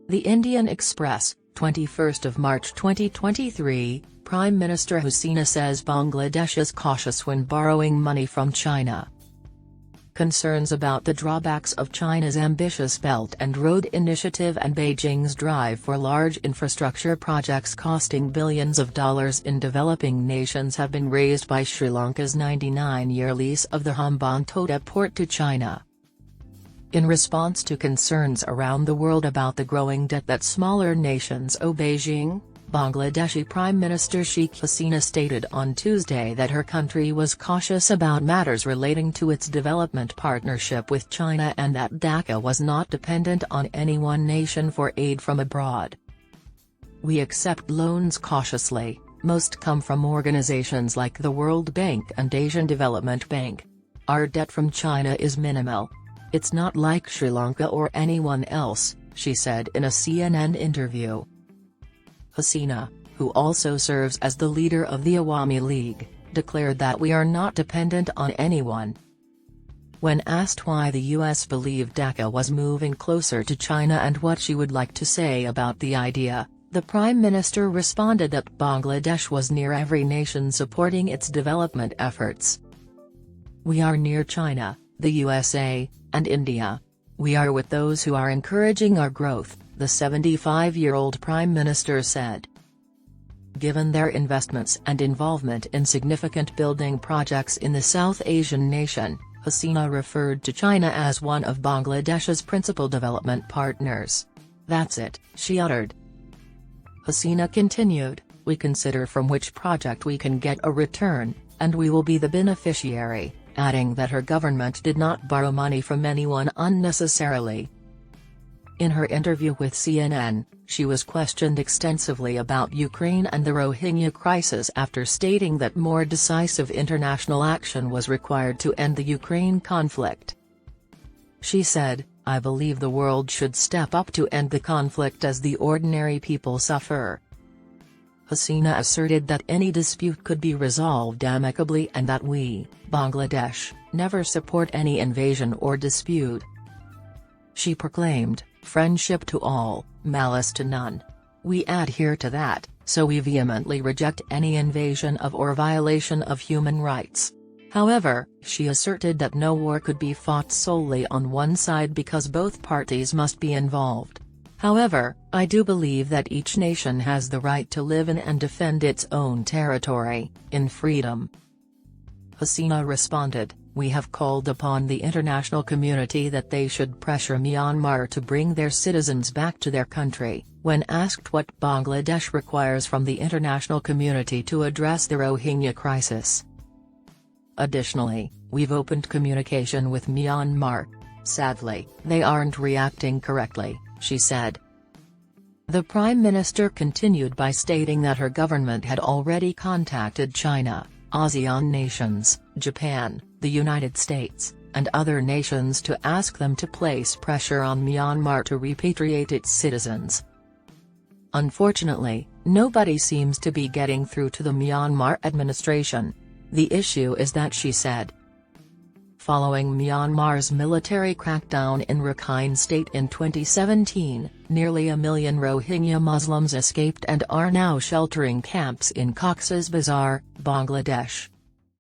The Indian Express, 21st of March 2023, Prime Minister Hasina says Bangladesh is cautious when borrowing money from China. Concerns about the drawbacks of China's ambitious Belt and Road Initiative and Beijing's drive for large infrastructure projects costing billions of dollars in developing nations have been raised by Sri Lanka's 99-year lease of the Hambantota port to China. In response to concerns around the world about the growing debt that smaller nations owe Beijing, Bangladeshi Prime Minister Sheikh Hasina stated on Tuesday that her country was cautious about matters relating to its development partnership with China and that Dhaka was not dependent on any one nation for aid from abroad. "We accept loans cautiously, most come from organizations like the World Bank and Asian Development Bank. Our debt from China is minimal. It's not like Sri Lanka or anyone else," she said in a CNN interview. Hasina, who also serves as the leader of the Awami League, declared that we are not dependent on anyone. When asked why the U.S. believed Dhaka was moving closer to China and what she would like to say about the idea, the Prime Minister responded that Bangladesh was near every nation supporting its development efforts. "We are near China, the USA, and India. We are with those who are encouraging our growth," the 75-year-old Prime Minister said. Given their investments and involvement in significant building projects in the South Asian nation, Hasina referred to China as one of Bangladesh's principal development partners. "That's it," she uttered. Hasina continued, "We consider from which project we can get a return, and we will be the beneficiary," adding that her government did not borrow money from anyone unnecessarily. In her interview with CNN, she was questioned extensively about Ukraine and the Rohingya crisis after stating that more decisive international action was required to end the Ukraine conflict. She said, "I believe the world should step up to end the conflict as the ordinary people suffer." Hasina asserted that any dispute could be resolved amicably and that we, Bangladesh, never support any invasion or dispute. She proclaimed, "Friendship to all, malice to none. We adhere to that, so we vehemently reject any invasion of or violation of human rights." However, she asserted that no war could be fought solely on one side because both parties must be involved. "However, I do believe that each nation has the right to live in and defend its own territory, in freedom." Hasina responded, "We have called upon the international community that they should pressure Myanmar to bring their citizens back to their country." When asked what Bangladesh requires from the international community to address the Rohingya crisis. "Additionally, we've opened communication with Myanmar. Sadly, they aren't reacting correctly," she said. The Prime Minister continued by stating that her government had already contacted China, ASEAN nations, Japan, the United States, and other nations to ask them to place pressure on Myanmar to repatriate its citizens. "Unfortunately, nobody seems to be getting through to the Myanmar administration. The issue is that," she said. Following Myanmar's military crackdown in Rakhine State in 2017, nearly 1 million Rohingya Muslims escaped and are now sheltering camps in Cox's Bazar, Bangladesh.